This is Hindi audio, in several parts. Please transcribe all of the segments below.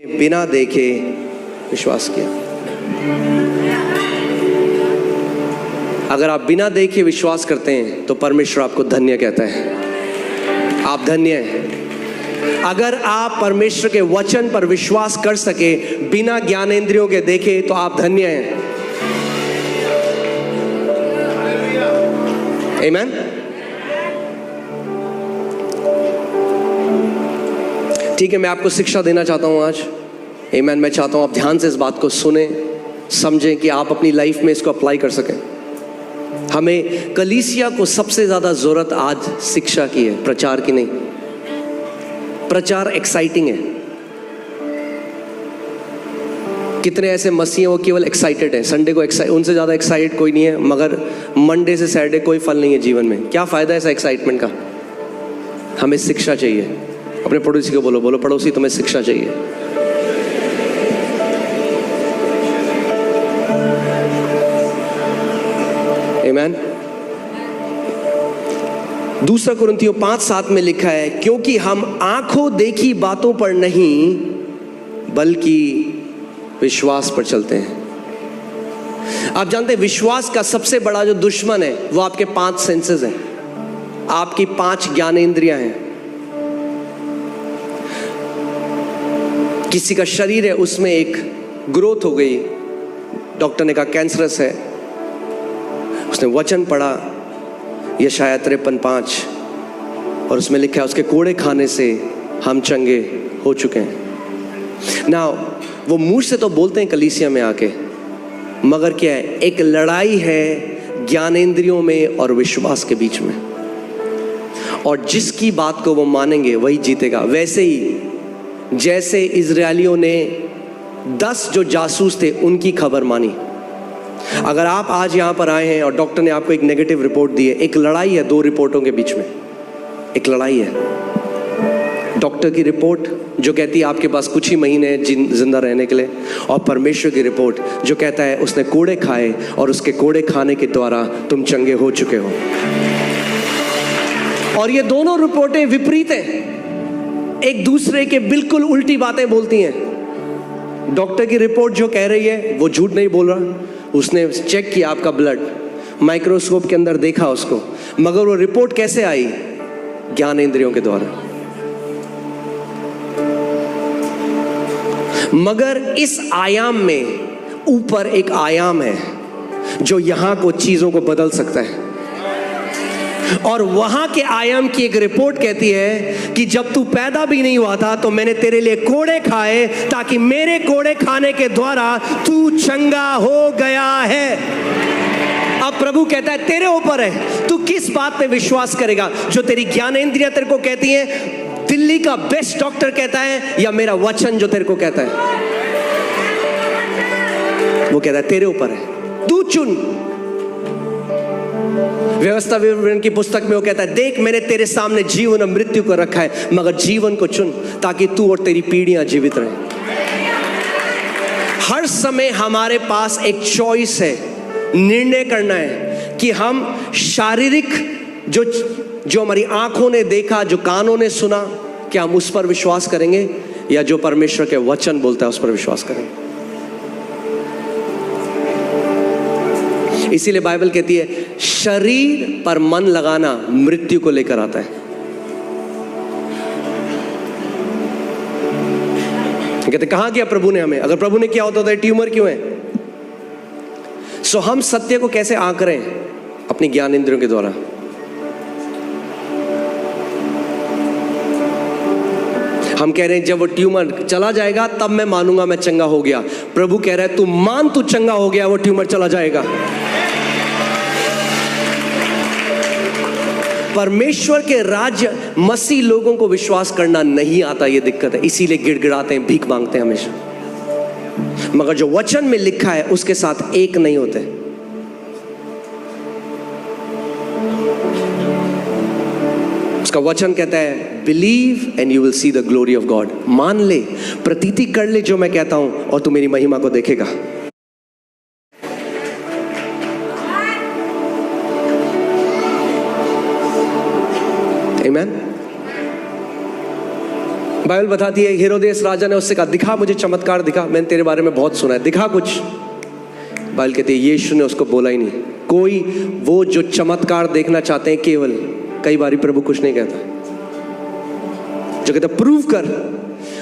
बिना देखे विश्वास किया। अगर आप बिना देखे विश्वास करते हैं तो परमेश्वर आपको धन्य कहता है, आप धन्य हैं। अगर आप परमेश्वर के वचन पर विश्वास कर सके बिना ज्ञानेंद्रियों के देखे तो आप धन्य हैं। आमीन। ठीक है, मैं आपको शिक्षा देना चाहता हूं आज। आमीन। मैं चाहता हूं आप ध्यान से इस बात को सुने, समझें कि आप अपनी लाइफ में इसको अप्लाई कर सकें। हमें कलीसिया को सबसे ज्यादा जरूरत आज शिक्षा की है, प्रचार की नहीं। प्रचार एक्साइटिंग है। कितने ऐसे मसीह हैं वो केवल एक्साइटेड हैं, संडे को उनसे ज़्यादा एक्साइटेड कोई नहीं है, मगर मंडे से सैटरडे कोई फल नहीं है जीवन में। क्या फ़ायदा है ऐसा एक्साइटमेंट का? हमें शिक्षा चाहिए। अपने पड़ोसी को बोलो, बोलो पड़ोसी तुम्हें शिक्षा चाहिए। आमीन। दूसरा कुरिन्थियों 5:7 में लिखा है, क्योंकि हम आंखों देखी बातों पर नहीं बल्कि विश्वास पर चलते हैं। आप जानते हैं विश्वास का सबसे बड़ा जो दुश्मन है वो आपके 5 सेंसेस हैं, आपकी 5 ज्ञानेंद्रियां हैं। किसी का शरीर है, उसमें एक ग्रोथ हो गई, डॉक्टर ने कहा कैंसरस है। उसने वचन पढ़ा यशायाह 53:5 और उसमें लिखा है उसके कोड़े खाने से हम चंगे हो चुके हैं। ना वो मुंह से तो बोलते हैं कलीसिया में आके, मगर क्या है, एक लड़ाई है ज्ञानेंद्रियों में और विश्वास के बीच में। और जिसकी बात को वो मानेंगे वही जीतेगा। वैसे ही जैसे इजरायलियों ने 10 जो जासूस थे उनकी खबर मानी। अगर आप आज यहाँ पर आए हैं और डॉक्टर ने आपको एक नेगेटिव रिपोर्ट दी है, एक लड़ाई है 2 रिपोर्टों के बीच में, एक लड़ाई है। डॉक्टर की रिपोर्ट जो कहती है आपके पास कुछ ही महीने हैं जिंदा रहने के लिए, और परमेश्वर की रिपोर्ट जो कहता है उसने कोड़े खाए और उसके कोड़े खाने के द्वारा तुम चंगे हो चुके हो। और ये दोनों रिपोर्टें विपरीत हैं, एक दूसरे के बिल्कुल उल्टी बातें बोलती हैं। डॉक्टर की रिपोर्ट जो कह रही है वो झूठ नहीं बोल रहा, उसने चेक किया आपका ब्लड, माइक्रोस्कोप के अंदर देखा उसको, मगर वो रिपोर्ट कैसे आई? ज्ञानेंद्रियों के द्वारा। मगर इस आयाम में ऊपर एक आयाम है जो यहां को चीजों को बदल सकता है। और वहां के आयाम की एक रिपोर्ट कहती है कि जब तू पैदा भी नहीं हुआ था तो मैंने तेरे लिए कोड़े खाए ताकि मेरे कोड़े खाने के द्वारा तू चंगा हो गया है। अब प्रभु कहता है तेरे ऊपर है, तू किस बात पे विश्वास करेगा? जो तेरी ज्ञानेंद्रियां तेरे को कहती है, दिल्ली का बेस्ट डॉक्टर कहता है, या मेरा वचन जो तेरे को कहता है? वो कहता है तेरे ऊपर है, तू चुन। व्यवस्था विवरण की पुस्तक में वो कहता है देख मैंने तेरे सामने जीवन और मृत्यु को रखा है, मगर जीवन को चुन ताकि तू और तेरी पीढ़ियां जीवित रहें। हर समय हमारे पास एक चॉइस है, निर्णय करना है कि हम शारीरिक जो हमारी आंखों ने देखा, जो कानों ने सुना, क्या हम उस पर विश्वास करेंगे या जो परमेश्वर के वचन बोलता है उस पर विश्वास करेंगे। इसीलिए बाइबल कहती है शरीर पर मन लगाना मृत्यु को लेकर आता है। कहते कहां किया प्रभु ने हमें? अगर प्रभु ने किया होता तो ट्यूमर क्यों है? सो हम सत्य को कैसे आंक रहे हैं? अपनी ज्ञानेंद्रियों के द्वारा। हम कह रहे हैं जब वो ट्यूमर चला जाएगा तब मैं मानूंगा मैं चंगा हो गया। प्रभु कह रहा है तू मान, तू चंगा हो गया, वो ट्यूमर चला जाएगा। परमेश्वर के राज्य मसीह लोगों को विश्वास करना नहीं आता, ये दिक्कत है। इसीलिए गिड़गिड़ाते हैं, भीख मांगते हैं हमेशा। मगर जो वचन में लिखा है उसके साथ एक नहीं होते। उसका वचन कहता है believe and you will see the glory of God. मान ले, प्रतीति कर ले जो मैं कहता हूं और तू मेरी महिमा को देखेगा। आमीन। बाइबल बताती है हेरोदेस राजा ने उससे कहा दिखा मुझे चमत्कार दिखा, मैंने तेरे बारे में बहुत सुना है, दिखा कुछ। बाइबल कहती है यीशु ने उसको बोला ही नहीं। कोई वो जो चमत्कार देखना चाहते हैं केवल, कई बारी प्रभु कुछ नहीं कहता, जो कहता प्रूव कर।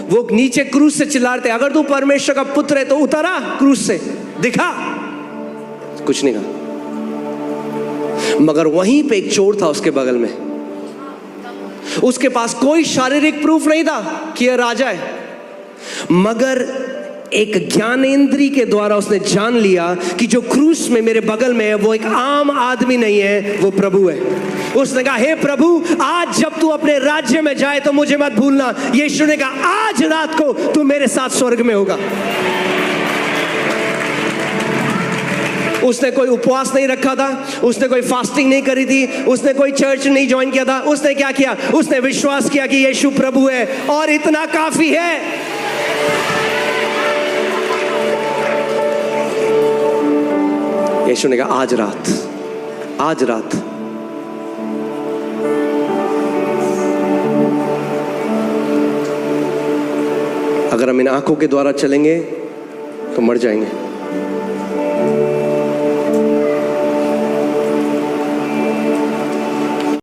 वो नीचे क्रूस से चिल्ला रहे थे अगर तू परमेश्वर का पुत्र है तो उतारा क्रूस से, दिखा, कुछ नहीं कहा। मगर वहीं पे एक चोर था उसके बगल में, उसके पास कोई शारीरिक प्रूफ नहीं था कि यह राजा है, मगर एक ज्ञानेंद्री के द्वारा उसने जान लिया कि जो क्रूस में मेरे बगल में है वो एक आम आदमी नहीं है, वो प्रभु है। उसने कहा हे प्रभु, आज जब तू अपने राज्य में जाए तो मुझे मत भूलना। यीशु ने कहा आज रात को तू मेरे साथ स्वर्ग में होगा। उसने कोई उपवास नहीं रखा था, उसने कोई फास्टिंग नहीं करी थी, उसने कोई चर्च नहीं ज्वाइन किया था। उसने क्या किया? उसने विश्वास किया कि यीशु प्रभु है और इतना काफी है। यीशु ने कहा आज रात, आज रात अगर हम इन आंखों के द्वारा चलेंगे तो मर जाएंगे।